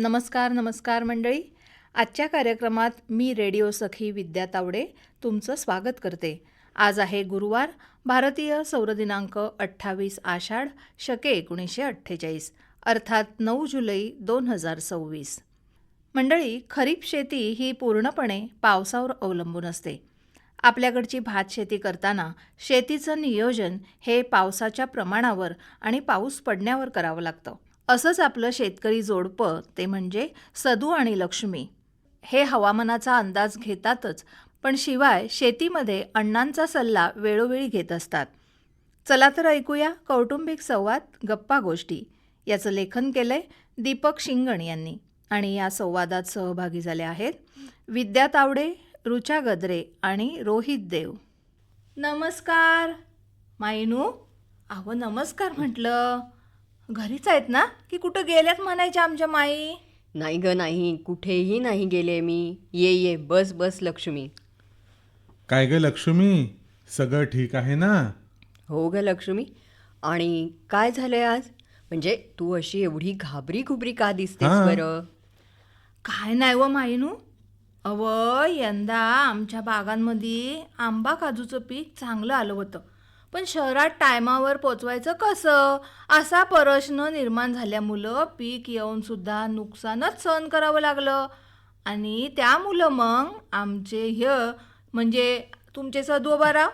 नमस्कार मंडळी. आजच्या कार्यक्रमात मी रेडिओ सखी विद्या तावडे तुमचं स्वागत करते. आज आहे गुरुवार, भारतीय सौर दिनांक 28 आषाढ शके 1948 अर्थात 9 जुलै 2026. मंडळी, खरीप शेती ही पूर्णपणे पावसावर अवलंबून असते. आपल्याकडची भात शेती करताना शेतीचं नियोजन हे पावसाच्या प्रमाणावर आणि पाऊस पडण्यावर करावं लागतं. असंच आपलं शेतकरी जोडपं ते म्हणजे सदू आणि लक्ष्मी हे हवामानाचा अंदाज घेतातच, पण शिवाय शेतीमध्ये अण्णांचा सल्ला वेळोवेळी घेत असतात. चला तर ऐकूया कौटुंबिक संवाद गप्पा गोष्टी. याचं लेखन केलंय दीपक शिंगण यांनी आणि या संवादात सहभागी झाले आहेत विद्या तावडे, रुचा गद्रे आणि रोहित देव. नमस्कार मायनू. अहो नमस्कार म्हटलं. घरीच आहेत ना की कुठं गेल्यात म्हणायच्या आमच्या माई? नाही ग, नाही, कुठेही नाही गेले मी. ये बस बस लक्ष्मी. काय ग लक्ष्मी, सगळं ठीक आहे ना? हो ग लक्ष्मी. आणि काय झालंय आज? म्हणजे तू अशी एवढी घाबरी घुबरी का दिसतेस बरं? काय नाही व मायनू. अव यंदा आमच्या बागांमध्ये आंबा काजूचं पीक चांगलं आलं होतं, पण शहरात टायमावर पोचवायचं कसं असा प्रश्न निर्माण झाल्यामुळं पीक येऊन सुद्धा नुकसानच सहन करावं लागलं. आणि त्यामुळं मग आमचे म्हणजे तुमचे सदू बारा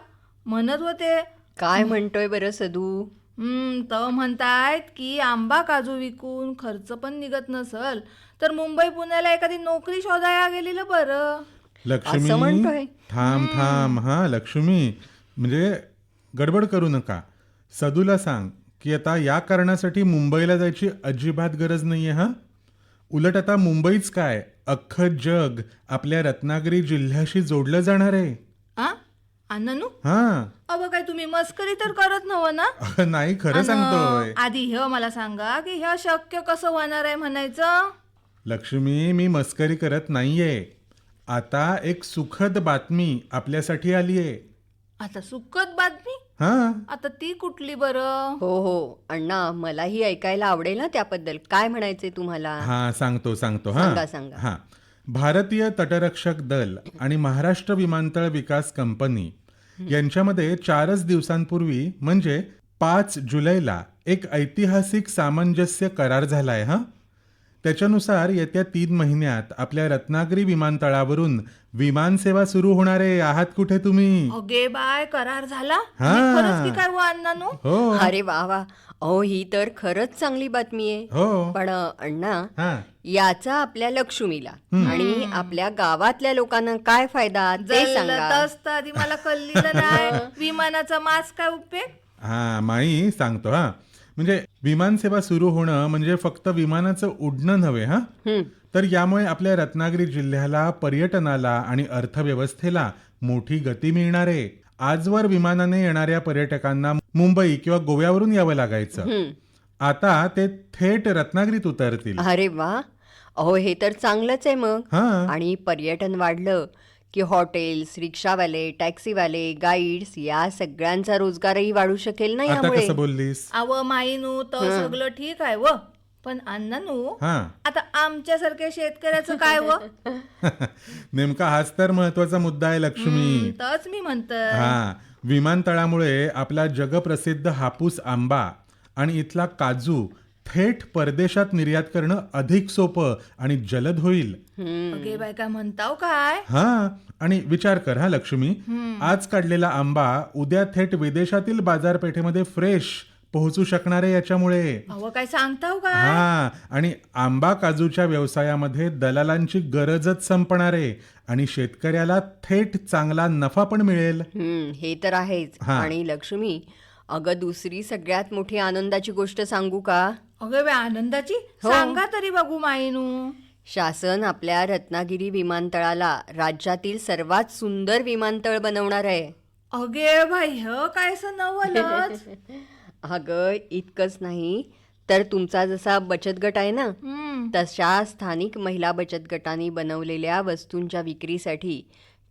म्हणत होते. काय म्हणतोय बरं सदू? तर म्हणतायत की आंबा काजू विकून खर्च पण निघत नसल तर मुंबई पुण्याला एखादी नोकरी शोधायला गेलेलं बरं. असं लक्ष्मी म्हणतोय? थांब हा लक्ष्मी, म्हणजे गडबड करू नका. सदूला सांग की आता या कारणासाठी मुंबईला जायची अजिबात गरज नाहीये. हा, उलट आता मुंबईच काय, अख्खं जग आपल्या रत्नागिरी जिल्ह्याशी जोडलं जाणार आहे. अण्णानू, हा, अव काय तुम्ही मस्करी तर करत नव्ह ना? नाही, खरं सांगतोय. आधी मला सांगा की शक्य कसं होणार आहे म्हणायचं? लक्ष्मी, मी मस्करी करत नाहीये. आता एक सुखद बातमी आपल्यासाठी आलीये. आता सुखद बातमी? हा, आता ती कुठली बरं? हो अण्णा, मलाही ऐकायला आवडेल ना त्याबद्दल. काय म्हणायचंय तुम्हाला? हा, सांगतो. सांगा. हा, भारतीय तटरक्षक दल आणि महाराष्ट्र विमानतळ विकास कंपनी यांच्यामध्ये 4च दिवसांपूर्वी म्हणजे 5 जुलैला एक ऐतिहासिक सामंजस्य करार झालाय. हा, त्याच्यानुसार येत्या 3 महिन्यात आपल्या रत्नागिरी विमानतळावरून विमानसेवा सुरू होणार आहे. आहात कुठे तुम्ही? अगे बाय, करार झाला? हा. खरंच की काय हो अण्णानू? हो. अरे वा. अहो, ही तर खरंच चांगली बातमी आहे. हो. पण अण्णा, हा, याचा आपल्या लक्ष्मीला आणि आपल्या गावातल्या लोकांना काय फायदा ते सांगा. असतं आधी मला कळलेलं नाही. विमानाचा मास्क काय उपयोग? हा माई, सांगतो. हा, म्हणजे विमानसेवा सुरू होणं म्हणजे फक्त विमानाचं उडणं नव्हे. हा, तर यामुळे आपल्या रत्नागिरी जिल्ह्याला, पर्यटनाला आणि अर्थव्यवस्थेला मोठी गती मिळणार आहे. आजवर विमानाने येणाऱ्या पर्यटकांना मुंबई किंवा गोव्यावरून यावं लागायचं. आता ते थेट रत्नागिरीत उतरतील. अरे वा. अहो, हे तर चांगलंच आहे मग. हा, आणि पर्यटन वाढलं की हॉटेल्स, रिक्षावाले, टॅक्सीवाले, गाईड्स या सगळ्यांचा रोजगारही वाढू शकेल ना आता यामुळे. कसं बोललीस? अव माईनू, तर सगळं ठीक आहे व, पण अण्णानू, हा, आता आमच्यासारख्या शेतकऱ्याचं काय व? नेमका हाच तर महत्वाचा मुद्दा आहे लक्ष्मी. तच मी म्हणत. हा, विमानतळामुळे आपला जगप्रसिद्ध हापूस आंबा आणि इथला काजू थेट परदेशात निर्यात करणं अधिक सोपं आणि जलद होईल. अगे बाय, काय म्हणताव काय? हा, आणि विचार कर हा लक्ष्मी, आज काढलेला आंबा उद्या थेट विदेशातील बाजारपेठेमध्ये फ्रेश पोहोचू शकणार आहे याच्यामुळे. अव काय सांगताव काय? हा, आणि आंबा काजूच्या व्यवसायामध्ये दलालांची गरजच संपणार आहे आणि शेतकऱ्याला थेट चांगला नफा पण मिळेल. हे तर आहेच. हा. आणि लक्ष्मी, अगं दुसरी सगळ्यात मोठी आनंदाची गोष्ट सांगू का? अगे बाय, आनंदाची? सांगा तरी बघू माईनू. शासन आपल्या रत्नागिरी विमानतळाला राज्यातील सर्वात सुंदर विमानतळ बनवणार आहे. अगे बाई, काय नवलच. अगं, इतकंच नाही तर तुमचा जसा बचत गट आहे ना, तशा स्थानिक महिला बचत गटांनी बनवलेल्या वस्तूंच्या विक्रीसाठी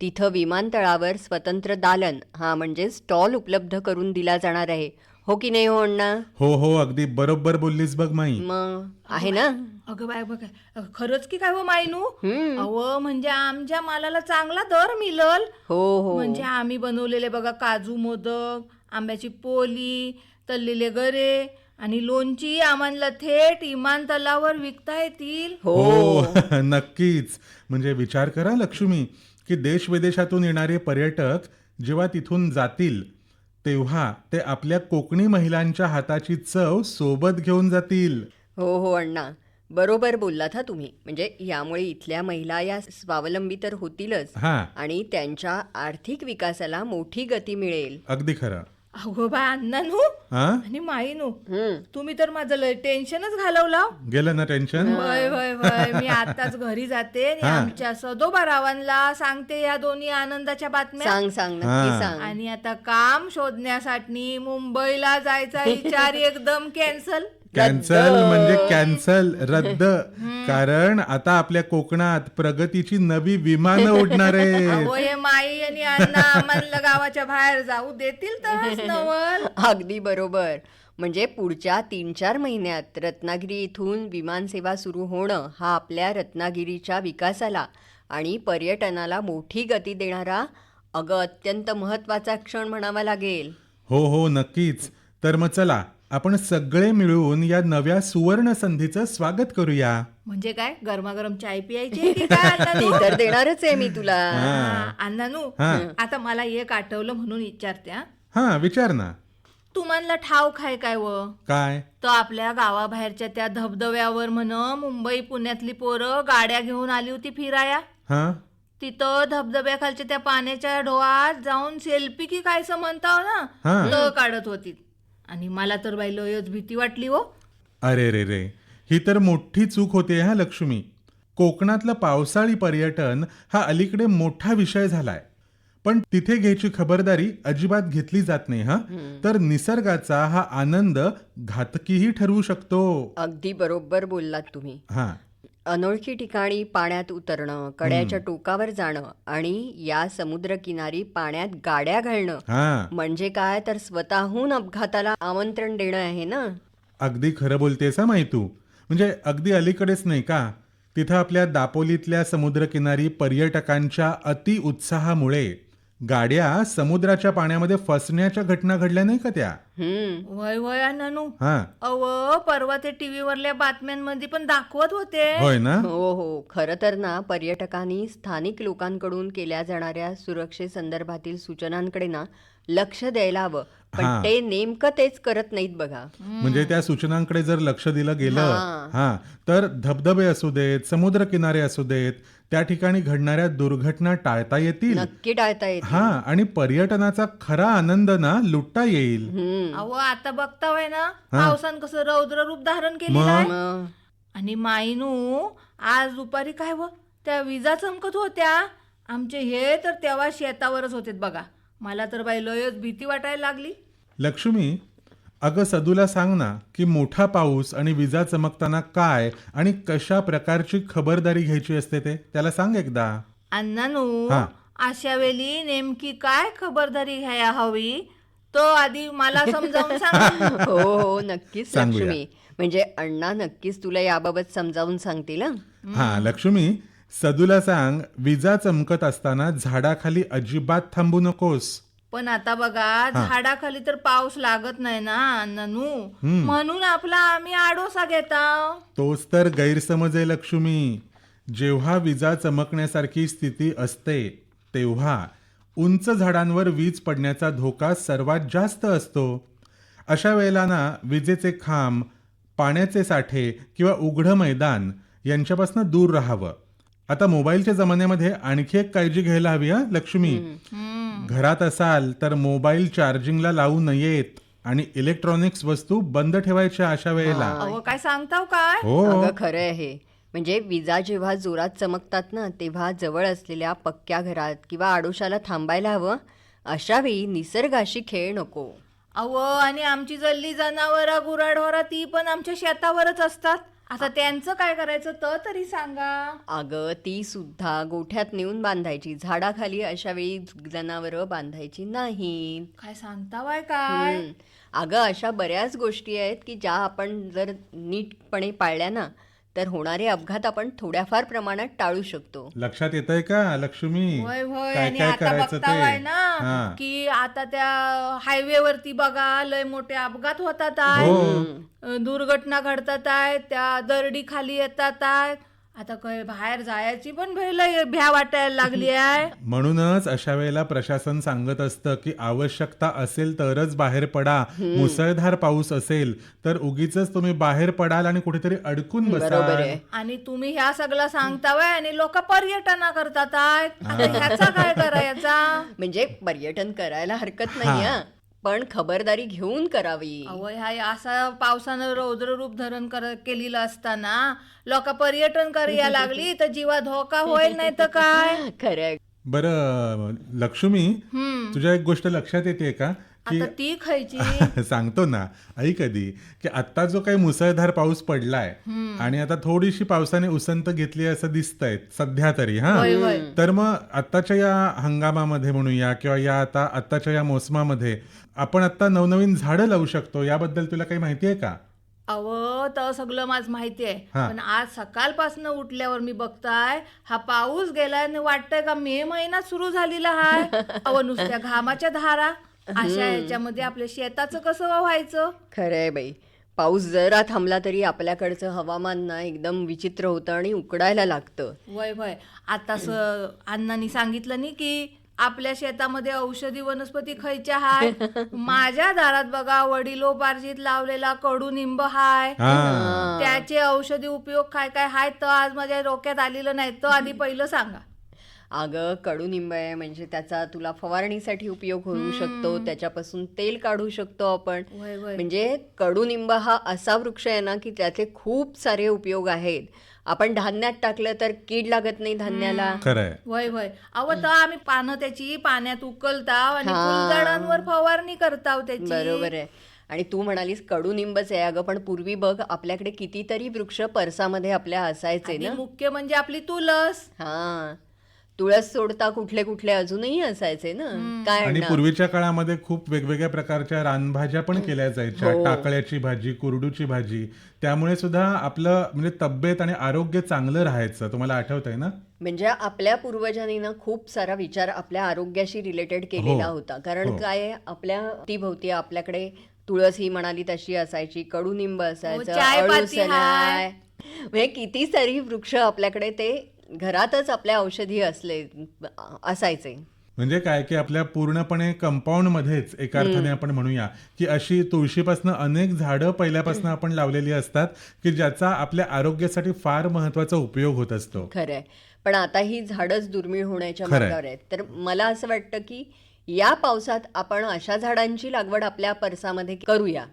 तिथं विमानतळावर स्वतंत्र दालन म्हणजे स्टॉल उपलब्ध करून दिला जाणार आहे. हो की नाही हो अण्णा? हो अगदी बरोबर बोललीस बघ माई. मग आहे ना? अगं बाय बघ खरंच की काय हो मायनू हम्म. अहो म्हणजे आमच्या मालाला चांगला दर मिळल. हो म्हणजे आम्ही बनवलेले बघा काजू मोदक, आंब्याची पोली, तळलेले गरे आणि लोणची आम्हाला थेट विमानतळावर विकता येतील. हो नक्कीच. म्हणजे विचार करा लक्ष्मी, की देश विदेशातून येणारे पर्यटक जेव्हा तिथून जातील तेव्हा ते आपल्या कोकणी महिलांच्या हाताची चव सोबत घेऊन जातील. हो अण्णा, बरोबर बोललात हा तुम्ही. म्हणजे यामुळे इथल्या महिला या स्वावलंबी तर होतीलच हा आणि त्यांच्या आर्थिक विकासाला मोठी गती मिळेल. अगदी खरं. अगो बाय अण्णानू हा आणि माईनू हम्म. तुम्ही तर माझं लय टेन्शनच घालवला. गेलं ना टेन्शन. वय वय वय मी आताच घरी जाते आणि हा. आमच्या सदोबा रावांना सांगते या दोन्ही आनंदाच्या बातम्या. सांग हा. नक्की सांग. आणि आता काम शोधण्यासाठी मुंबईला जायचा विचार एकदम कॅन्सल. कॅन्सल म्हणजे कॅन्सल, रद्द. कारण आता आपल्या कोकणात प्रगतीची नवी विमानं उडणार आहेत. अहो हे माई आणि अण्णा आम्हाला गावाच्या बाहेर जाऊ देतील तर नवल. अगदी बरोबर. म्हणजे पुढच्या 3-4 महिन्यात रत्नागिरी इथून विमानसेवा सुरू होणं हा आपल्या रत्नागिरीच्या विकासाला आणि पर्यटनाला मोठी गती देणारा अत्यंत महत्वाचा क्षण म्हणावा लागेल. हो नक्कीच. तर मग चला आपण सगळे मिळून या नव्या सुवर्ण संधीचं स्वागत करूया. म्हणजे काय गरमागरम चाय पियायची की काय ती अण्णानू? तर देणारच आहे मी तुला. अण्णानू हा. आता मला एक आठवलं म्हणून विचारते हा. हा विचार ना. तुम्हाला ठाव खाय काय व काय? तर आपल्या गावाबाहेरच्या त्या धबधब्यावर म्हण मुंबई पुण्यातली पोरं गाड्या घेऊन आली होती फिराया. हा तिथं धबधब्याखालच्या त्या पाण्याच्या डोहात जाऊन सेल्फी की कायचं म्हणताव ना हा. तर काढत होती. आणि मला तर बाई लयच भीती वाटली हो. अरे रे ही तर मोठी चूक होते हा लक्ष्मी. कोकणातलं पावसाळी पर्यटन हा अलीकडे मोठा विषय झालाय, पण तिथे घ्यायची खबरदारी अजिबात घेतली जात नाही. हा तर निसर्गाचा हा आनंद घातकीही ठरवू शकतो. अगदी बरोबर बोललात तुम्ही. हा अनोळखी ठिकाणी पाण्यात उतरणं, कड्याच्या टोकावर जाणं आणि या समुद्रकिनारी पाण्यात गाड्या घालणं हा म्हणजे काय तर स्वतःहून अपघाताला आमंत्रण देणं आहे ना. अगदी खरं बोलतेस हा माही तू. म्हणजे अगदी अलीकडेच नाही का तिथं आपल्या दापोलीतल्या समुद्रकिनारी पर्यटकांच्या अति उत्साहामुळे गाड्या समुद्राच्या पाण्यामध्ये फसण्याच्या घटना घडल्या नाही का त्या. वय वय अण्णानू हा अव परवा ते टीव्ही वरल्या बातम्यांमध्ये पण दाखवत होते. होय ना. हो खरं तर ना पर्यटकांनी स्थानिक लोकांकडून केल्या जाणाऱ्या सुरक्षेसंदर्भातील सूचनांकडे ना लक्ष द्यायला हवं, पण हा. ते नेमकं तेच करत नाहीत बघा. म्हणजे त्या सूचनांकडे जर लक्ष दिलं गेलं हा तर धबधबे असू देत, समुद्रकिनारे असू देत, त्या ठिकाणी घडणाऱ्या दुर्घटना टाळता येतील. नक्की टाळता येते. हा आणि पर्यटनाचा खरा आनंद ना लुटता येईल. अहो आता बघतावय ना पावसान कसं रौद्र रूप धारण केलेलं मग? आहे. मग आणि माईनू आज दुपारी काय व त्या विजा चमकत होत्या. आमचे हे तर तेव्हा शेतावरच होते बघा. मला तर बाई लयच भीती वाटायला लागली. लक्ष्मी अगं सदूला सांग ना की मोठा पाऊस आणि विजा चमकताना काय आणि कशा प्रकारची खबरदारी घ्यायची असते ते त्याला सांग एकदा. अण्णानू हा. अशा वेळी नेमकी काय खबरदारी घ्यायला हवी तो आधी मला समजावून सांग. हो नक्कीच सांगूया. लक्ष्मी. म्हणजे अण्णा नक्कीच तुला याबाबत समजावून सांगतील हं. हा लक्ष्मी सदूला सांग विजा चमकत असताना झाडाखाली अजिबात थांबू नकोस. पण आता बघा झाडाखाली तर पाऊस लागत नाही ना अण्णानू, म्हणून आपला आम्ही आडोसा घेता. तोच तर गैरसमज आहे लक्ष्मी. जेव्हा विजा चमकण्यासारखी स्थिती असते तेव्हा उंच झाडांवर वीज पडण्याचा धोका सर्वात जास्त असतो. अशा वेळेला ना विजेचे खांब, पाण्याचे साठे किंवा उघडं मैदान यांच्यापासून दूर राहावं. आता मोबाईलच्या जमान्यामध्ये आणखी एक काळजी घ्यायला हवी हा लक्ष्मी. घरात असाल तर मोबाईल चार्जिंगला लावू नयेत आणि इलेक्ट्रॉनिक्स वस्तू बंद ठेवायच्या अशा वेळेला. अहो काय सांगताव काय. हो अगं खरं आहे. म्हणजे विजा जेव्हा जोरात चमकतात ना तेव्हा जवळ असलेल्या पक्क्या घरात किंवा आडोशाला थांबायला हवं. अशा वेळी निसर्गाशी खेळ नको. अहो आणि आमची जल्ली जनावरं गुराढोरा ती पण आमच्या शेतावरच असतात. आता त्यांचं काय करायचं तर तरी सांगा. अगं ती सुद्धा गोठ्यात नेऊन बांधायची. झाडाखाली अशा वेळी जनावरं बांधायची नाहीत. काय सांगतावाय काय. अगं अशा बऱ्याच गोष्टी आहेत की ज्या आपण जर नीटपणे पाळल्या ना तर होणारे अपघात आपण थोड्याफार प्रमाणात टाळू शकतो. लक्षात येतंय का लक्ष्मी? होय होय. काय आणि काय आता करायचं बघतावाय ते? ना हा. की आता त्या हायवे वरती बघा लय मोठे अपघात होतात आहे, हो. दुर्घटना घडतात आहेत, त्या दरडी खाली येतात आहेत. आता काय बाहेर जायची पण भ्या वाटायला लागली आहे. म्हणूनच अशा वेळेला प्रशासन सांगत असतं की आवश्यकता असेल तरच बाहेर पडा. मुसळधार पाऊस असेल तर उगीच तुम्ही बाहेर पडाल आणि कुठेतरी अडकून बरोबर बसाल. आहे. आणि तुम्ही ह्या सगळं सांगतावाय आणि लोक पर्यटना करतात आहेत. आता ह्याचा काय करायचा? म्हणजे पर्यटन करायला हरकत नाही हा, पण खबरदारी घेऊन करावी. अवय हाय असा पावसानं रौद्ररूप धारण केलेलं असताना लोक पर्यटन करायला लागली तर जीवा धोका होईल नाही तर काय. खरंय. बरं लक्ष्मी, तुझ्या एक गोष्ट लक्षात येते का की आता ती खायची. सांगतो ना, ऐक आधी की आता जो काही मुसळधार पाऊस पडलाय आणि आता थोडीशी पावसाने उसंत घेतली असं दिसतंय सध्या तरी. हा, होय, होय. तर मग आत्ताच्या या हंगामामध्ये म्हणूया किंवा या आत्ताच्या या मोसमामध्ये आपण आता नवनवीन झाडं लावू शकतो. याबद्दल तुला काही माहिती आहे का? अव तर सगळं माझ माहिती आहे, हा. पण आज सकाळपासून उठल्यावर मी बघताय हा पाऊस गेलाय आणि वाटतंय का मे महिना सुरू झालेला आहे. अव नुसत्या घामाच्या धारा अशा ह्याच्यामध्ये आपल्या शेताचं कसं व्हायचं. खरंय बाई. पाऊस जरा थांबला तरी आपल्याकडचं हवामान ना एकदम विचित्र होतं आणि उकडायला लागतं. वय वय. आता अण्णांनी सांगितलं नाही की आपल्या शेतामध्ये औषधी वनस्पती खयच्या हाय. माझ्या दारात बघा वडिलोपार्जित लावलेला कडुनिंब हाय. हा. त्याचे औषधी उपयोग काय काय हाय तर आज माझ्या डोक्यात आलेलं नाही. तर आधी पहिलं सांगा. अगं कडुनिंब आहे म्हणजे त्याचा तुला फवारणीसाठी उपयोग होऊ शकतो, त्याच्यापासून तेल काढू शकतो आपण. वय वय. म्हणजे कडुनिंब हा असा वृक्ष आहे ना की त्याचे खूप सारे उपयोग आहेत. आपण धान्यात टाकलं तर कीड लागत नाही धान्याला. खरंय. वय वय. अव तर आम्ही पानं त्याची पाण्यात उकलताव आणि फुलझाडांवर फवारणी करताव त्याची. बरोबर आहे. आणि तू म्हणालीस कडुनिंबच आहे अगं, पण पूर्वी बघ आपल्याकडे कितीतरी वृक्ष परसामध्ये आपल्या असायचे आणि ना. मुख्य म्हणजे आपली तुळस. हा, तुळस सोडता कुठले कुठले अजूनही असायचे ना. काय आणि ना पूर्वीच्या काळामध्ये खूप वेगवेगळ्या प्रकारच्या रानभाज्या पण केल्या जायच्या. हो. टाकळ्याची भाजी, कुरडूची भाजी. त्यामुळे सुद्धा आपलं म्हणजे तब्येत आणि आरोग्य चांगलं राहायचं. तुम्हाला आठवतंय ना? म्हणजे आपल्या पूर्वजांनी ना खूप सारा विचार आपल्या आरोग्याशी रिलेटेड केलेला हो. होता. कारण हो. काय आहे, आपल्या अवतीभोवती आपल्याकडे तुळस ही म्हणाली तशी असायची, कडुनिंब असायचं, चायपत्ती अळूसन आहे. म्हणजे किती सारी वृक्ष आपल्याकडे ते घरातच आपल्या औषधी असायचे. म्हणजे काय की आपल्या पूर्णपणे कंपाऊंड मध्येच एका अर्थाने आपण म्हणूया की अशी तुळशीपासून अनेक झाडं पहिल्यापासून आपण लावलेली असतात की ज्याचा आपल्या आरोग्यासाठी फार महत्वाचा उपयोग होत असतो. खरंय. पण आता ही झाडच दुर्मिळ होण्याच्या खरंय. मार्गावर आहेत. तर मला असं वाटतं की या पावसात आपण अशा झाडांची लागवड आपल्या परसामध्ये करूया.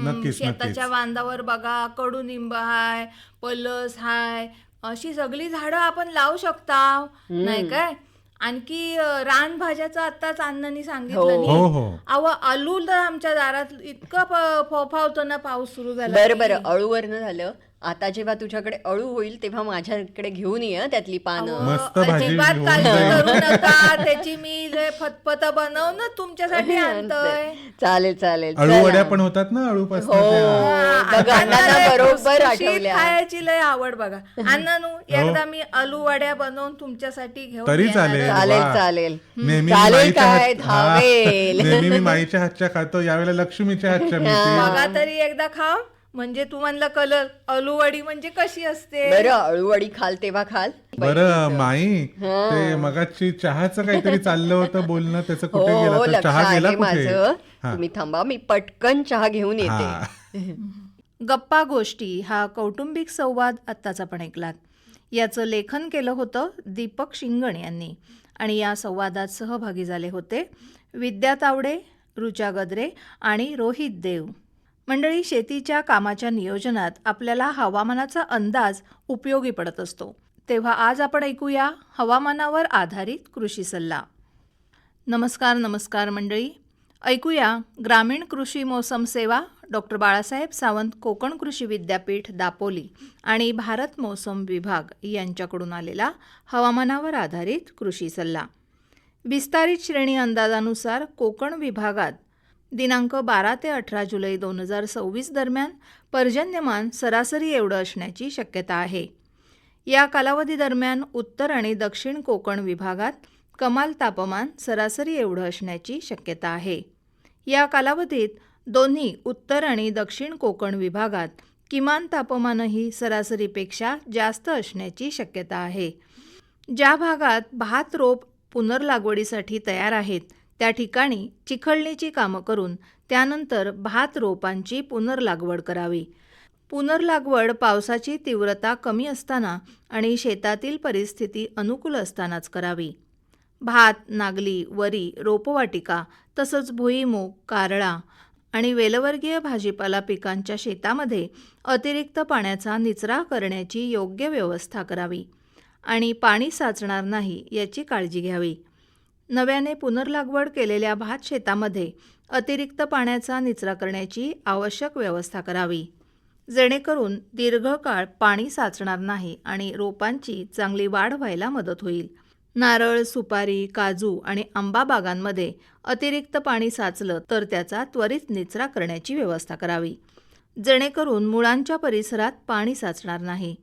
नक्कीच. शेताच्या बांधावर बघा कडुनिंब हाय, पलस हाय, अशी सगळी झाडं आपण लावू शकता नाही काय. आणखी रानभाज्याचं आत्ताच अण्णांनी सांगितलं हो नाही. हो. अव आलू तर आमच्या दारात इतकं फोफावतो ना पाऊस सुरू झाला बरं की. बरं, अळूवरनं झालं. आता जेव्हा तुझ्याकडे अळू होईल तेव्हा माझ्याकडे घेऊन ये त्यातली पानं. मस्त भाजी अजिबात होऊन काळजी जाईल. करू नका. त्याची मी लय फतफत बनवून तुमच्यासाठी आणतोय. चालेल चालेल. अळू चला. वड्या पण होतात ना अळूपासून. हो. त्या. बघा, अण्णांना लय बरोबर खुसखुशीत आठवल्या. खायची लय आवड बघा. अण्णानू एकदा मी आलू वड्या बनवून तुमच्यासाठी घेऊन तरी येणार चालेल. आहे. चालेल वा. चालेल. नेहमी मी चालेल माईच्या काय, हात- हा. धावेल. नेहमी मी माईच्या हातच्या खातो, यावेळेला लक्ष्मीच्या हातच्या मिळतील. बघा तरी एकदा खाव म्हणजे तुम्हाला कलर आलूवडी म्हणजे कशी असते. बरं, अळूवडी खाल तेव्हा खाल. बरं माई, ते मगाची चहाचं काहीतरी चाललं होतं बोलणं, त्याचं हो कुठे गेलं? हो, तर लक्ष चहा गेला आहे कुठे? माझं. हा. तुम्ही थांबा, मी पटकन चहा घेऊन येते. हा. गप्पा गोष्टी हा कौटुंबिक संवाद आत्ताच आपण ऐकलात. याचं लेखन केलं होतं दीपक शिंगण यांनी आणि या संवादात सहभागी झाले होते विद्या तावडे, ऋचा गद्रे आणि रोहित देव. मंडळी, शेतीच्या कामाच्या नियोजनात आपल्याला हवामानाचा अंदाज उपयोगी पडत असतो. तेव्हा आज आपण ऐकूया हवामानावर आधारित कृषी सल्ला. नमस्कार मंडळी. ऐकूया ग्रामीण कृषी मोसम सेवा, डॉक्टर बाळासाहेब सावंत कोकण कृषी विद्यापीठ दापोली आणि भारत मोसम विभाग यांच्याकडून आलेला हवामानावर आधारित कृषी सल्ला. विस्तारित श्रेणी अंदाजानुसार कोकण विभागात दिनांक 12 ते 18 जुलै 2026 दरम्यान पर्जन्यमान सरासरी एवढं असण्याची शक्यता आहे. या कालावधी दरम्यान उत्तर आणि दक्षिण कोकण विभागात कमाल तापमान सरासरी एवढं असण्याची शक्यता आहे. या कालावधीत दोन्ही उत्तर आणि दक्षिण कोकण विभागात किमान तापमानही सरासरीपेक्षा जास्त असण्याची शक्यता आहे. ज्या भागात भात रोप पुनर्लागवडीसाठी तयार आहेत त्या ठिकाणी चिखलणीची कामं करून त्यानंतर भात रोपांची पुनर्लागवड करावी. पुनर्लागवड पावसाची तीव्रता कमी असताना आणि शेतातील परिस्थिती अनुकूल असतानाच करावी. भात, नागली, वरी, रोपवाटिका तसंच भुईमूग, कारळा आणि वेलवर्गीय भाजीपाला पिकांच्या शेतामध्ये अतिरिक्त पाण्याचा निचरा करण्याची योग्य व्यवस्था करावी आणि पाणी साचणार नाही याची काळजी घ्यावी. नव्याने पुनर्लागवड केलेल्या भात शेतामध्ये अतिरिक्त पाण्याचा निचरा करण्याची आवश्यक व्यवस्था करावी, जेणेकरून दीर्घकाळ पाणी साचणार नाही आणि रोपांची चांगली वाढ व्हायला मदत होईल. नारळ, सुपारी, काजू आणि आंबा बागांमध्ये अतिरिक्त पाणी साचलं तर त्याचा त्वरित निचरा करण्याची व्यवस्था करावी, जेणेकरून मुळांच्या परिसरात पाणी साचणार नाही.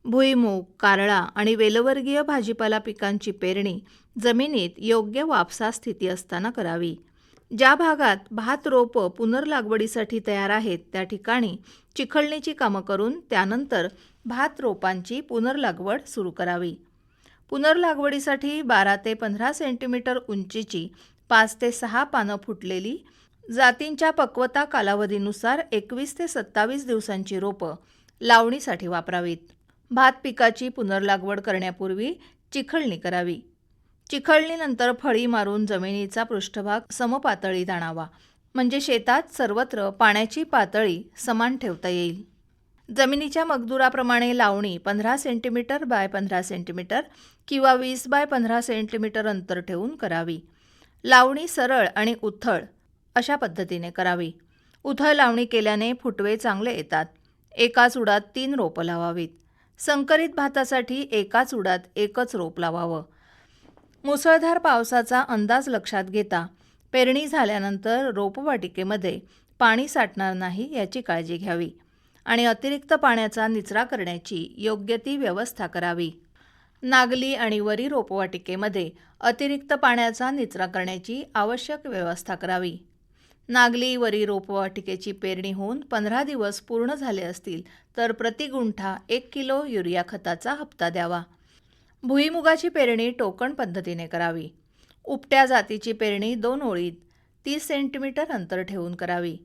भुईमूग, कारळा आणि वेलवर्गीय भाजीपाला पिकांची पेरणी जमिनीत योग्य वापसा स्थिती असताना करावी. ज्या भागात भात रोपं पुनर्लागवडीसाठी तयार आहेत त्या ठिकाणी चिखलणीची कामं करून त्यानंतर भात रोपांची पुनर्लागवड सुरू करावी. पुनर्लागवडीसाठी 12 ते 15 सेंटीमीटर उंचीची 5 ते 6 पानं फुटलेली जातींच्या पक्वता कालावधीनुसार 21 ते 27 दिवसांची रोपं लावणीसाठी वापरावीत. भात पिकाची पुनर्लागवड करण्यापूर्वी चिखलणी करावी. चिखलणीनंतर फळी मारून जमिनीचा पृष्ठभाग समपातळीत आणावा, म्हणजे शेतात सर्वत्र पाण्याची पातळी समान ठेवता येईल. जमिनीच्या मगदुराप्रमाणे लावणी 15 सेंटीमीटर बाय 15 सेंटीमीटर किंवा 20 बाय 15 सेंटीमीटर अंतर ठेवून करावी. लावणी सरळ आणि उथळ अशा पद्धतीने करावी. उथळ लावणी केल्याने फुटवे चांगले येतात. एकाच उडात 3 रोपं लावावीत. संकरित भातासाठी एकाच उडात एकच रोप लावावं. मुसळधार पावसाचा अंदाज लक्षात घेता पेरणी झाल्यानंतर रोपवाटिकेमध्ये पाणी साठणार नाही याची काळजी घ्यावी आणि अतिरिक्त पाण्याचा निचरा करण्याची योग्य ती व्यवस्था करावी. नागली आणि वरी रोपवाटिकेमध्ये अतिरिक्त पाण्याचा निचरा करण्याची आवश्यक व्यवस्था करावी. नागली, वरी रोपवाटिकेची पेरणी होऊन 15 दिवस पूर्ण झाले असतील तर प्रति गुंठा 1 किलो युरिया खताचा हप्ता द्यावा. भुईमुगाची पेरणी टोकण पद्धतीने करावी. उपट्या जातीची पेरणी 2 ओळीत 30 सेंटीमीटर अंतर ठेवून करावी.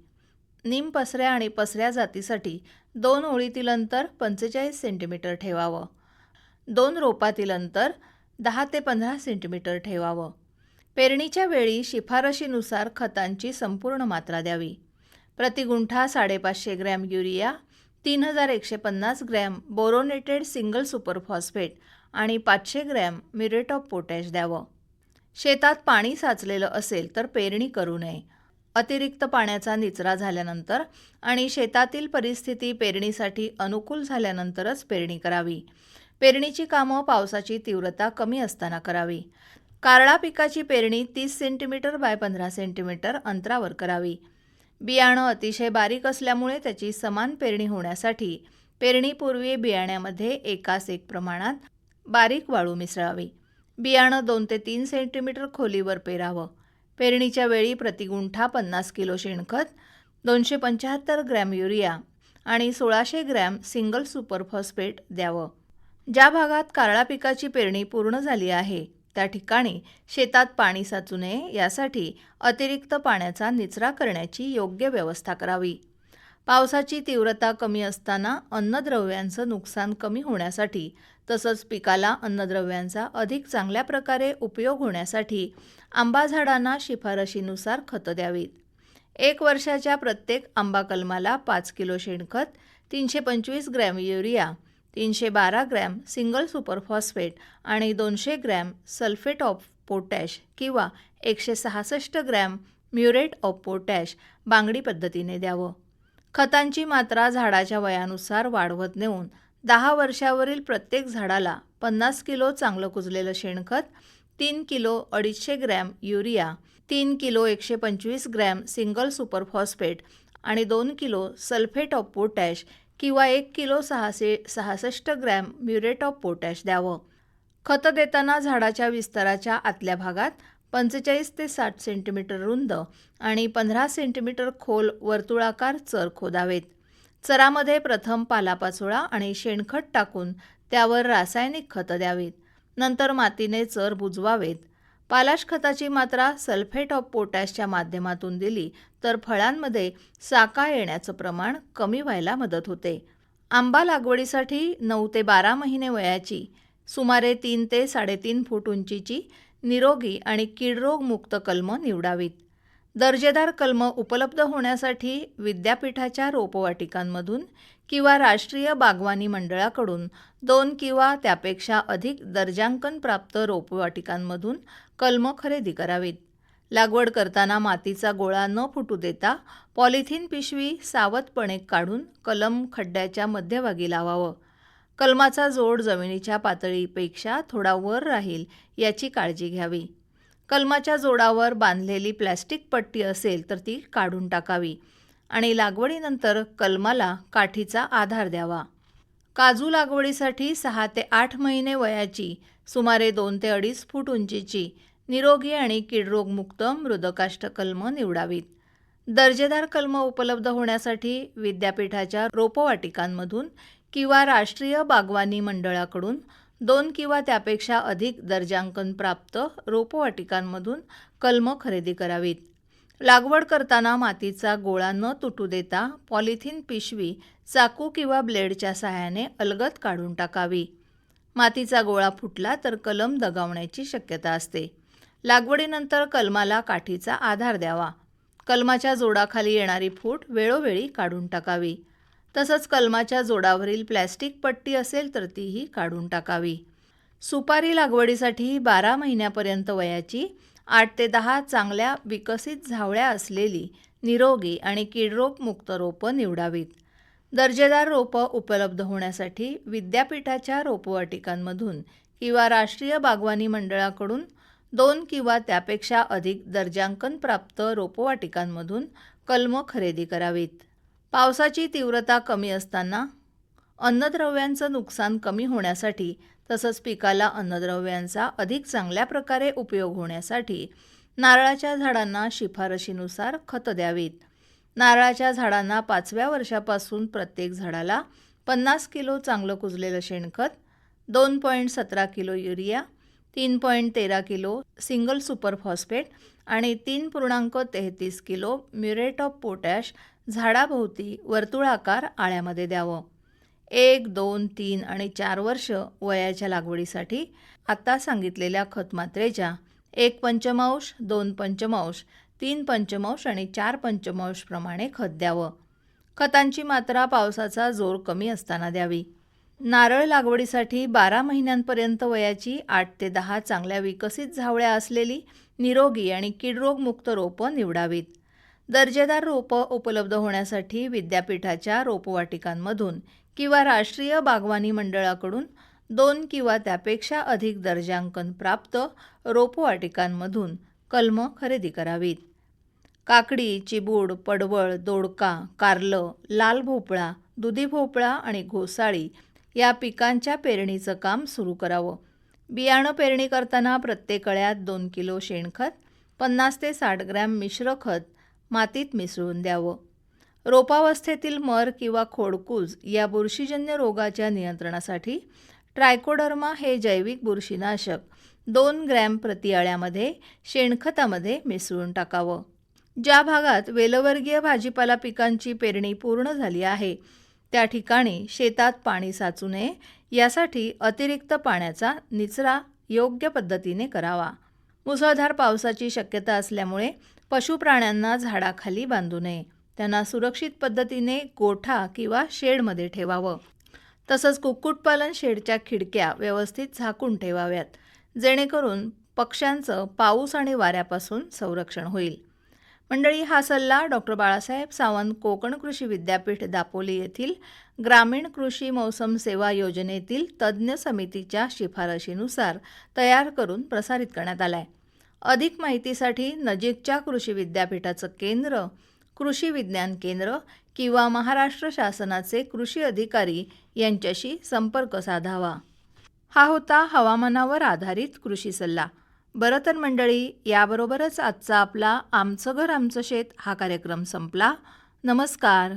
निमपसऱ्या आणि पसऱ्या जातीसाठी 2 ओळीतील अंतर 45 सेंटीमीटर ठेवावं. 2 रोपातील अंतर 10 ते 15 सेंटीमीटर ठेवावं. पेरणीच्या वेळी शिफारशीनुसार खतांची संपूर्ण मात्रा द्यावी. प्रति गुंठा 550 gram urea, 3150 gram boronated single super phosphate आणि 500 ग्रॅम म्युरेट ऑफ पोटॅश द्यावं. शेतात पाणी साचलेलं असेल तर पेरणी करू नये. अतिरिक्त पाण्याचा निचरा झाल्यानंतर आणि शेतातील परिस्थिती पेरणीसाठी अनुकूल झाल्यानंतरच पेरणी करावी. पेरणीची कामं पावसाची तीव्रता कमी असताना करावी. कारळा पिकाची पेरणी 30 सेंटीमीटर बाय 15 सेंटीमीटर अंतरावर करावी. बियाणं अतिशय बारीक असल्यामुळे त्याची समान पेरणी होण्यासाठी पेरणीपूर्वी बियाण्यामध्ये एकास एक प्रमाणात बारीक वाळू मिसळावी. बियाणं 2 ते 3 सेंटीमीटर खोलीवर पेरावं. पेरणीच्या वेळी प्रति गुंठा 50 किलो शेणखत, 275 ग्रॅम युरिया आणि 1600 ग्रॅम सिंगल सुपर फॉस्फेट द्यावं. ज्या भागात कारळा पिकाची पेरणी पूर्ण झाली आहे त्या ठिकाणी शेतात पाणी साचू नये यासाठी अतिरिक्त पाण्याचा निचरा करण्याची योग्य व्यवस्था करावी. पावसाची तीव्रता कमी असताना अन्नद्रव्यांचं नुकसान कमी होण्यासाठी तसंच पिकाला अन्नद्रव्यांचा अधिक चांगल्या प्रकारे उपयोग होण्यासाठी आंबा झाडांना शिफारशीनुसार खतं द्यावीत. 1 वर्षाच्या प्रत्येक आंबा कलमाला 5 किलो शेणखत, 325 gram urea, 312 gram single super phosphate आणि 200 ग्रॅम सल्फेट ऑफ पोटॅश किंवा 166 ग्रॅम म्युरेट ऑफ पोटॅश बांगडी पद्धतीने द्यावं. खतांची मात्रा झाडाच्या वयानुसार वाढवत नेऊन 10 वर्षावरील प्रत्येक झाडाला 50 किलो चांगलं कुजलेलं शेणखत, 3 kilo 250 gram urea, 3 kilo 125 gram single super phosphate आणि 2 किलो सल्फेट ऑफ पोटॅश किंवा 1 kilo 666 gram muriate of potash द्यावं. खतं देताना झाडाच्या विस्ताराच्या आतल्या भागात 45 ते 60 सेंटीमीटर रुंद आणि 15 सेंटीमीटर खोल वर्तुळाकार चर खोदावेत. चरामध्ये प्रथम पालापाचोळा आणि शेणखत टाकून त्यावर रासायनिक खतं द्यावीत. नंतर मातीने चर बुजवावेत. पालाश खताची मात्रा सल्फेट ऑफ पोटॅशच्या माध्यमातून दिली तर फळांमध्ये साका येण्याचं प्रमाण कमी व्हायला मदत होते. आंबा लागवडीसाठी 9 ते 12 महिने वयाची सुमारे 3 ते 3.5 फूट उंचीची निरोगी आणि कीडरोगमुक्त कलमं निवडावीत. दर्जेदार कलमं उपलब्ध होण्यासाठी विद्यापीठाच्या रोपवाटिकांमधून किंवा राष्ट्रीय बागवानी मंडळाकडून 2 किंवा त्यापेक्षा अधिक दर्जांकन प्राप्त रोपवाटिकांमधून कलमं खरेदी करावीत. लागवड करताना मातीचा गोळा न फुटू देता पॉलिथिन पिशवी सावधपणे काढून कलम खड्ड्याच्या मध्यभागी लावावं. कलमाचा जोड जमिनीच्या पातळीपेक्षा थोडा वर राहील याची काळजी घ्यावी. कलमाच्या जोडावर बांधलेली प्लॅस्टिक पट्टी असेल तर ती काढून टाकावी आणि लागवडीनंतर कलमाला काठीचा आधार द्यावा. काजू लागवडीसाठी 6 ते 8 महिने वयाची सुमारे 2 ते 2.5 फूट उंचीची निरोगी आणि कीडरोगमुक्त मृदकाष्ठ कलमं निवडावीत. दर्जेदार कलमं उपलब्ध होण्यासाठी विद्यापीठाच्या रोपवाटिकांमधून किंवा राष्ट्रीय बागवानी मंडळाकडून 2 किंवा त्यापेक्षा अधिक दर्जांकन प्राप्त रोपवाटिकांमधून कलमं खरेदी करावीत. लागवड करताना मातीचा गोळा न तुटू देता पॉलिथिन पिशवी चाकू किंवा ब्लेडच्या सहाय्याने अलगद काढून टाकावी. मातीचा गोळा फुटला तर कलम दगावण्याची शक्यता असते. लागवडीनंतर कलमाला काठीचा आधार द्यावा. कलमाच्या जोडाखाली येणारी फूट वेळोवेळी काढून टाकावी. तसंच कलमाच्या जोडावरील प्लॅस्टिक पट्टी असेल तर तीही काढून टाकावी. सुपारी लागवडीसाठी 12 महिन्यापर्यंत वयाची 8 ते 10 चांगल्या विकसित झावळ्या असलेली निरोगी आणि कीडरोगमुक्त रोपं निवडावीत. दर्जेदार रोपं उपलब्ध होण्यासाठी विद्यापीठाच्या रोपवाटिकांमधून किंवा राष्ट्रीय बागवानी मंडळाकडून 2 किंवा त्यापेक्षा अधिक दर्जांकन प्राप्त रोपवाटिकांमधून कलमं खरेदी करावीत. पावसाची तीव्रता कमी असताना अन्नद्रव्यांचं नुकसान कमी होण्यासाठी तसंच पिकाला अन्नद्रव्यांचा अधिक चांगल्या प्रकारे उपयोग होण्यासाठी नारळाच्या झाडांना शिफारशीनुसार खतं द्यावीत. नारळाच्या झाडांना 5व्या वर्षापासून प्रत्येक झाडाला 50 किलो चांगलं कुजलेलं शेणखत, 2.17 kilo urea, 3.13 kilo single super phosphate आणि 3.33 किलो म्युरेट ऑफ पोटॅश झाडाभोवती वर्तुळाकार आळ्यामध्ये द्यावं. 1, 2, 3 आणि 4 वर्ष वयाच्या लागवडीसाठी आता सांगितलेल्या खतमात्रेच्या 1 पंचमांश, 2 पंचमांश, 3 पंचमांश आणि 4 पंचमांश प्रमाणे खत द्यावं. खतांची मात्रा पावसाचा जोर कमी असताना द्यावी. नारळ लागवडीसाठी 12 महिन्यांपर्यंत वयाची 8 ते 10 चांगल्या विकसित झावळ्या असलेली निरोगी आणि कीडरोगमुक्त रोपं निवडावीत. दर्जेदार रोपं उपलब्ध होण्यासाठी विद्यापीठाच्या रोपवाटिकांमधून किंवा राष्ट्रीय बागवानी मंडळाकडून 2 किंवा त्यापेक्षा अधिक दर्जांकन प्राप्त रोपवाटिकांमधून कलमं खरेदी करावीत. काकडी, चिबूड, पडवळ, दोडका, कारलं, लाल भोपळा, दुधी भोपळा आणि घोसाळी या पिकांच्या पेरणीचं काम सुरू करावं. बियाणं पेरणी करताना प्रत्येक कळ्यात 2 किलो शेणखत, 50 ते 60 ग्रॅम मिश्र खत मातीत मिसळून द्यावं. रोपावस्थेतील मर किंवा खोडकूज या बुरशीजन्य रोगाच्या नियंत्रणासाठी ट्रायकोडर्मा हे जैविक बुरशीनाशक 2 ग्रॅम प्रति अळ्यामध्ये शेणखतामध्ये मिसळून टाकावं. ज्या भागात वेलवर्गीय भाजीपाला पिकांची पेरणी पूर्ण झाली आहे त्या ठिकाणी शेतात पाणी साचू नये यासाठी अतिरिक्त पाण्याचा निचरा योग्य पद्धतीने करावा. मुसळधार पावसाची शक्यता असल्यामुळे पशुप्राण्यांना झाडाखाली बांधू नये. त्यांना सुरक्षित पद्धतीने गोठा किंवा शेडमध्ये ठेवावं. तसंच कुक्कुटपालन शेडच्या खिडक्या व्यवस्थित झाकून ठेवाव्यात जेणेकरून पक्ष्यांचं पाऊस आणि वाऱ्यापासून संरक्षण होईल. मंडळी, हा सल्ला डॉक्टर बाळासाहेब सावंत कोकण कृषी विद्यापीठ दापोली येथील ग्रामीण कृषी मौसम सेवा योजनेतील तज्ज्ञ समितीच्या शिफारशीनुसार तयार करून प्रसारित करण्यात आला आहे. अधिक माहितीसाठी नजीकच्या कृषी विद्यापीठाचं केंद्र, कृषी विज्ञान केंद्र किंवा महाराष्ट्र शासनाचे कृषी अधिकारी यांच्याशी संपर्क साधावा. हा होता हवामानावर आधारित कृषी सल्ला. बरं तर मंडळी, याबरोबरच आजचा आपला आमचं घर आमचं शेत हा कार्यक्रम संपला. नमस्कार.